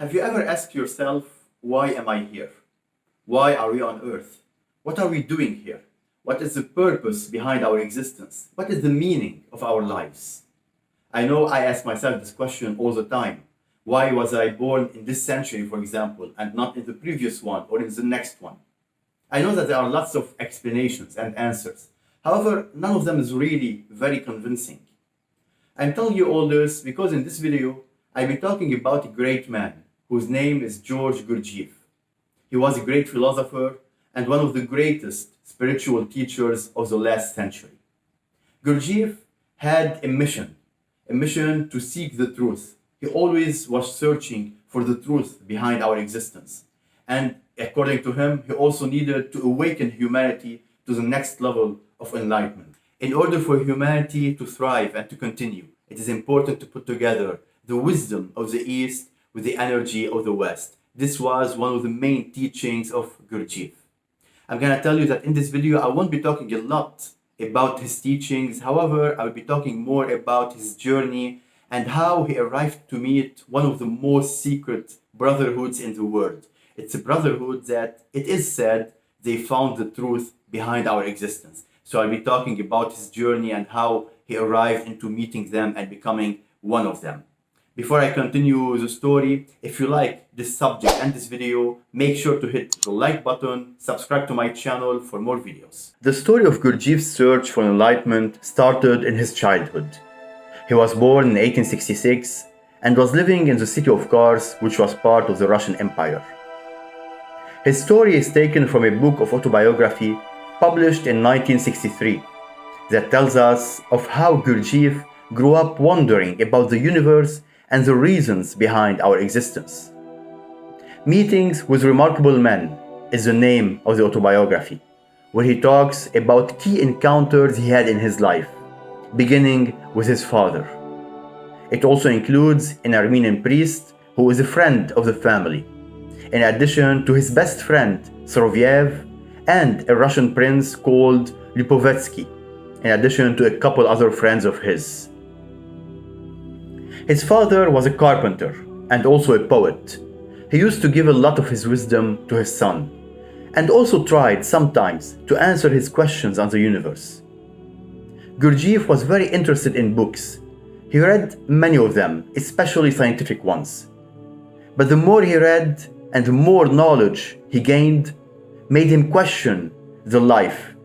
Have you ever asked yourself, why am I here? Why are we on earth? What are we doing here? What is the purpose behind our existence? What is the meaning of our lives? I know I ask myself this question all the time. Why was I born in this century, for example, and not in the previous one or in the next one? I know that there are lots of explanations and answers. However, none of them is really very convincing. I'm telling you all this because in this video, I'll be talking about a great man whose name is George Gurdjieff. He was a great philosopher and one of the greatest spiritual teachers of the last century. Gurdjieff had a mission to seek the truth. He always was searching for the truth behind our existence. And according to him, he also needed to awaken humanity to the next level of enlightenment. In order for humanity to thrive and to continue, it is important to put together the wisdom of the East with the energy of the West. This was one of the main teachings of Gurdjieff. I'm going to tell you that in this video, I won't be talking a lot about his teachings. However, I will be talking more about his journey and how he arrived to meet one of the most secret brotherhoods in the world. It's a brotherhood that, it is said, they found the truth behind our existence. So I'll be talking about his journey and how he arrived into meeting them and becoming one of them. Before I continue the story, if you like this subject and this video, make sure to hit the like button, subscribe to my channel for more videos. The story of Gurdjieff's search for enlightenment started in his childhood. He was born in 1866 and was living in the city of Kars, which was part of the Russian Empire. His story is taken from a book of autobiography published in 1963 that tells us of how Gurdjieff grew up wondering about the universe and the reasons behind our existence. Meetings with Remarkable Men is the name of the autobiography, where he talks about key encounters he had in his life, beginning with his father. It also includes an Armenian priest who is a friend of the family, in addition to his best friend, Sorovyev, and a Russian prince called Lipovetsky, in addition to a couple other friends of his. His father was a carpenter and also a poet. He used to give a lot of his wisdom to his son, and also tried sometimes to answer his questions on the universe. Gurdjieff was very interested in books. He read many of them, especially scientific ones. But the more he read and the more knowledge he gained, made him question the life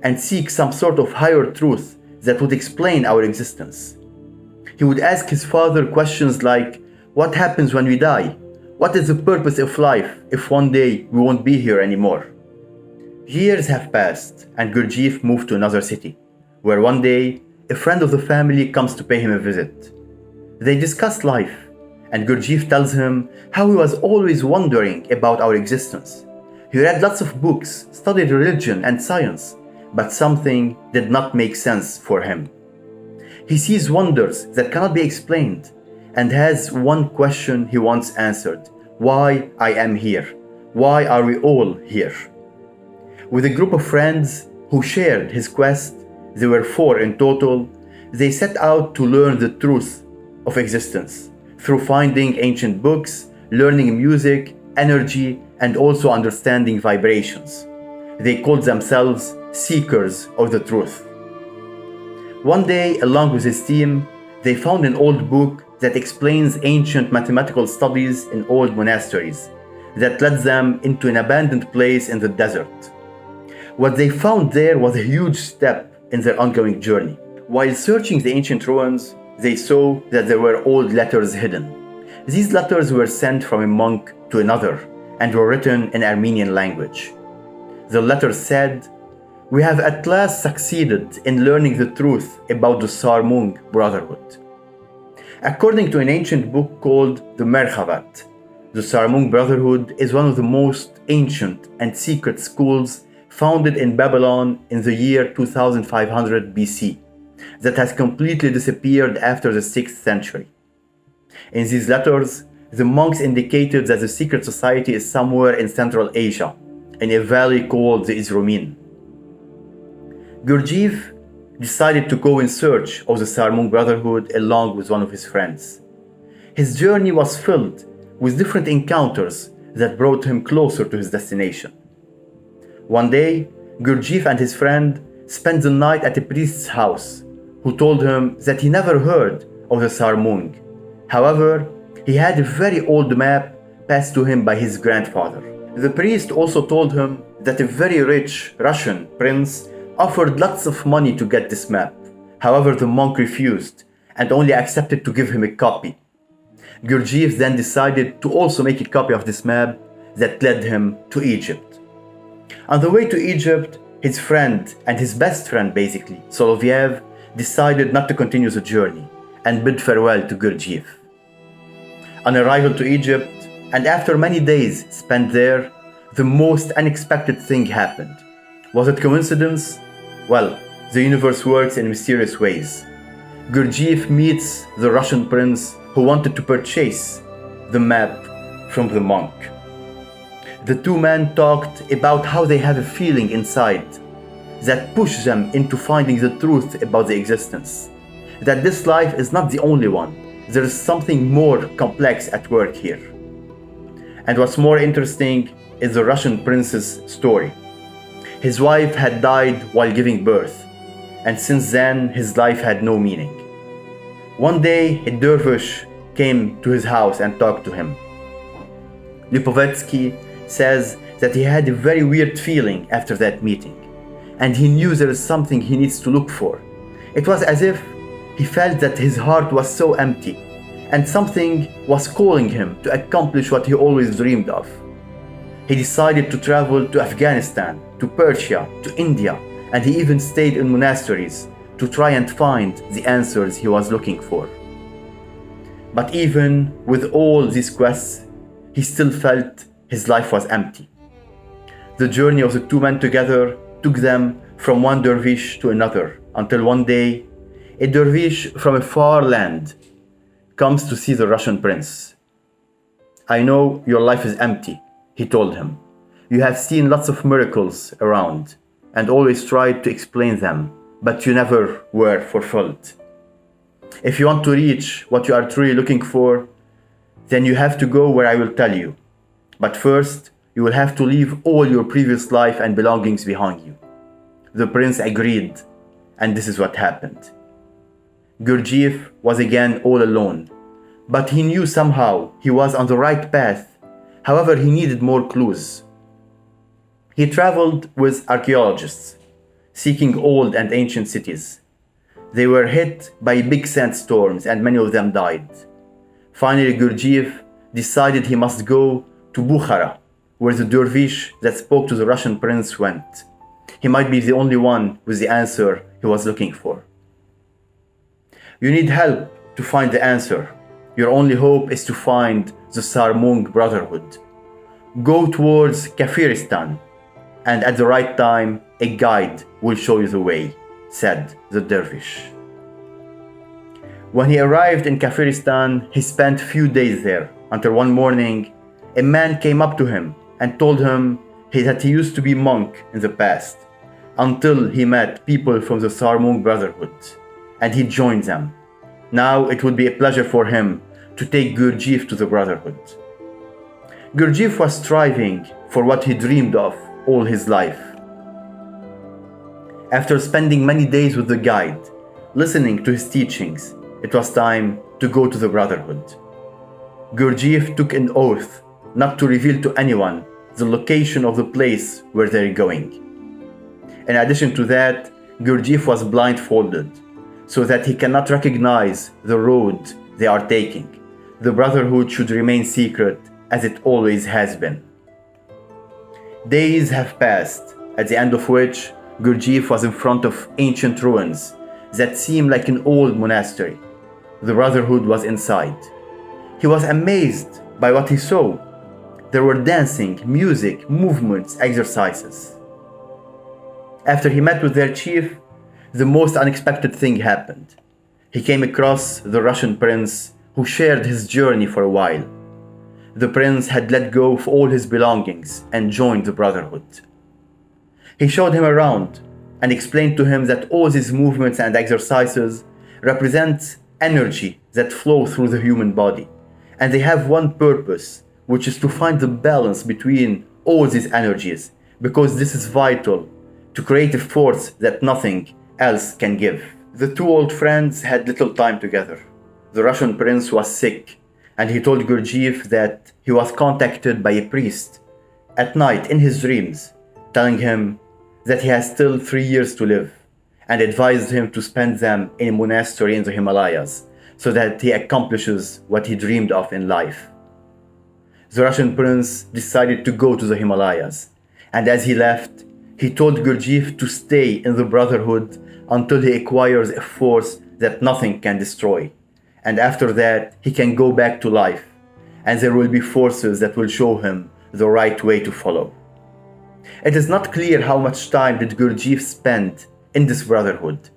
and seek some sort of higher truth that would explain our existence. He would ask his father questions like, what happens when we die? What is the purpose of life if one day we won't be here anymore? Years have passed and Gurdjieff moved to another city, where one day a friend of the family comes to pay him a visit. They discuss life, and Gurdjieff tells him how he was always wondering about our existence. He read lots of books, studied religion and science, but something did not make sense for him. He sees wonders that cannot be explained and has one question he wants answered: why I am here? Why are we all here? With a group of friends who shared his quest, there were 4 in total, they set out to learn the truth of existence through finding ancient books, learning music, energy, and also understanding vibrations. They called themselves seekers of the truth. One day, along with his team, they found an old book that explains ancient mathematical studies in old monasteries that led them into an abandoned place in the desert. What they found there was a huge step in their ongoing journey. While searching the ancient ruins, they saw that there were old letters hidden. These letters were sent from a monk to another and were written in Armenian language. The letters said, "We have at last succeeded in learning the truth about the Sarmoung Brotherhood." According to an ancient book called the Merchavat, the Sarmoung Brotherhood is one of the most ancient and secret schools founded in Babylon in the year 2500 BC that has completely disappeared after the 6th century. In these letters, the monks indicated that the secret society is somewhere in Central Asia, in a valley called the Izrumin. Gurdjieff decided to go in search of the Sarmoung Brotherhood along with one of his friends. His journey was filled with different encounters that brought him closer to his destination. One day, Gurdjieff and his friend spent the night at a priest's house, who told him that he never heard of the Sarmoung. However, he had a very old map passed to him by his grandfather. The priest also told him that a very rich Russian prince offered lots of money to get this map. However, the monk refused and only accepted to give him a copy. Gurdjieff then decided to also make a copy of this map that led him to Egypt. On the way to Egypt, his friend and his best friend basically, Soloviev, decided not to continue the journey and bid farewell to Gurdjieff. On arrival to Egypt, and after many days spent there, the most unexpected thing happened. Was it coincidence? Well, the universe works in mysterious ways. Gurdjieff meets the Russian prince who wanted to purchase the map from the monk. The two men talked about how they have a feeling inside that pushes them into finding the truth about the existence. That this life is not the only one. There is something more complex at work here. And what's more interesting is the Russian prince's story. His wife had died while giving birth, and since then his life had no meaning. One day a dervish came to his house and talked to him. Lipovetsky says that he had a very weird feeling after that meeting, and he knew there is something he needs to look for. It was as if he felt that his heart was so empty, and something was calling him to accomplish what he always dreamed of. He decided to travel to Afghanistan, to Persia, to India, and he even stayed in monasteries to try and find the answers he was looking for. But even with all these quests, he still felt his life was empty. The journey of the two men together took them from one dervish to another, until one day, a dervish from a far land comes to see the Russian prince. "I know your life is empty," he told him. "You have seen lots of miracles around and always tried to explain them, but you never were fulfilled. If you want to reach what you are truly looking for, then you have to go where I will tell you. But first, you will have to leave all your previous life and belongings behind you." The prince agreed, and this is what happened. Gurdjieff was again all alone, but he knew somehow he was on the right path. However, he needed more clues. He traveled with archaeologists, seeking old and ancient cities. They were hit by big sandstorms and many of them died. Finally, Gurdjieff decided he must go to Bukhara, where the dervish that spoke to the Russian prince went. He might be the only one with the answer he was looking for. You need help to find the answer. Your only hope is to find the Sarmoung Brotherhood. Go towards Kafiristan, and at the right time, a guide will show you the way, said the dervish. When he arrived in Kafiristan, he spent few days there, until one morning, a man came up to him and told him that he used to be monk in the past, until he met people from the Sarmoung Brotherhood, and he joined them. Now it would be a pleasure for him to take Gurdjieff to the Brotherhood. Gurdjieff was striving for what he dreamed of all his life. After spending many days with the guide, listening to his teachings, it was time to go to the Brotherhood. Gurdjieff took an oath not to reveal to anyone the location of the place where they're going. In addition to that, Gurdjieff was blindfolded, so that he cannot recognize the road they are taking. The Brotherhood should remain secret, as it always has been. Days have passed, at the end of which Gurdjieff was in front of ancient ruins that seemed like an old monastery. The Brotherhood was inside. He was amazed by what he saw. There were dancing, music, movements, exercises. After he met with their chief, the most unexpected thing happened. He came across the Russian prince who shared his journey for a while. The prince had let go of all his belongings and joined the Brotherhood. He showed him around and explained to him that all these movements and exercises represent energy that flow through the human body, And they have one purpose, which is to find the balance between all these energies, because this is vital to create a force that nothing else can give. The two old friends had little time together. The Russian prince was sick, and he told Gurdjieff that he was contacted by a priest at night in his dreams, telling him that he has still 3 years to live, and advised him to spend them in a monastery in the Himalayas so that he accomplishes what he dreamed of in life. The Russian prince decided to go to the Himalayas, and as he left, he told Gurdjieff to stay in the Brotherhood until he acquires a force that nothing can destroy. And after that, he can go back to life, and there will be forces that will show him the right way to follow. It is not clear how much time did Gurdjieff spend in this brotherhood,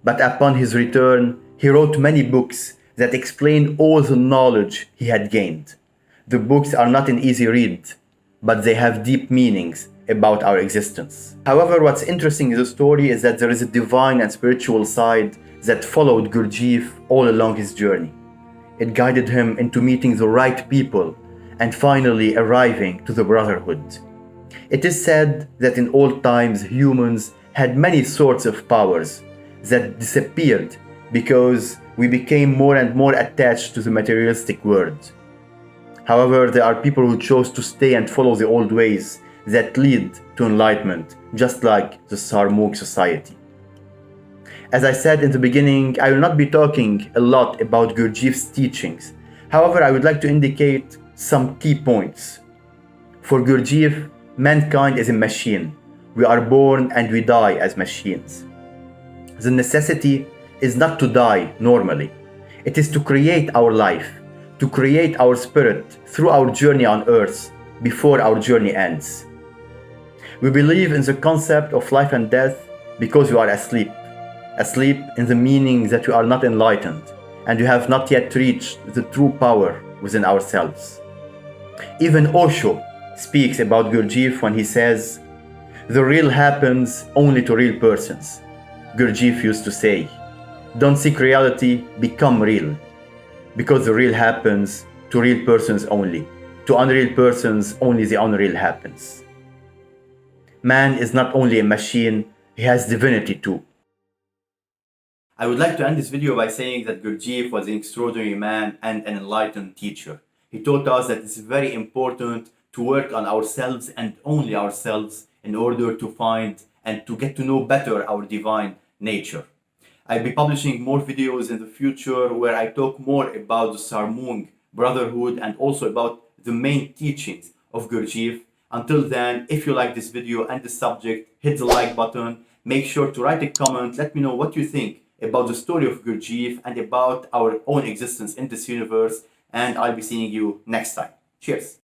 but upon his return, he wrote many books that explain all the knowledge he had gained. The books are not an easy read, but they have deep meanings about our existence. However, what's interesting in the story is that there is a divine and spiritual side that followed Gurdjieff all along his journey. It guided him into meeting the right people and finally arriving to the Brotherhood. It is said that in old times humans had many sorts of powers that disappeared because we became more and more attached to the materialistic world. However, there are people who chose to stay and follow the old ways that lead to enlightenment, just like the Sarmoung society. As I said in the beginning, I will not be talking a lot about Gurdjieff's teachings. However, I would like to indicate some key points. For Gurdjieff, mankind is a machine. We are born and we die as machines. The necessity is not to die normally. It is to create our life, to create our spirit through our journey on earth before our journey ends. We believe in the concept of life and death because we are asleep. Asleep in the meaning that we are not enlightened and we have not yet reached the true power within ourselves. Even Osho speaks about Gurdjieff when he says, "The real happens only to real persons." Gurdjieff used to say, "Don't seek reality, become real." Because the real happens to real persons only. To unreal persons, only the unreal happens. Man is not only a machine, he has divinity too. I would like to end this video by saying that Gurdjieff was an extraordinary man and an enlightened teacher. He taught us that it's very important to work on ourselves and only ourselves in order to find and to get to know better our divine nature. I'll be publishing more videos in the future where I talk more about the Sarmoung Brotherhood and also about the main teachings of Gurdjieff. Until then, if you like this video and the subject, hit the like button. Make sure to write a comment. Let me know what you think about the story of Gurdjieff and about our own existence in this universe. And I'll be seeing you next time. Cheers.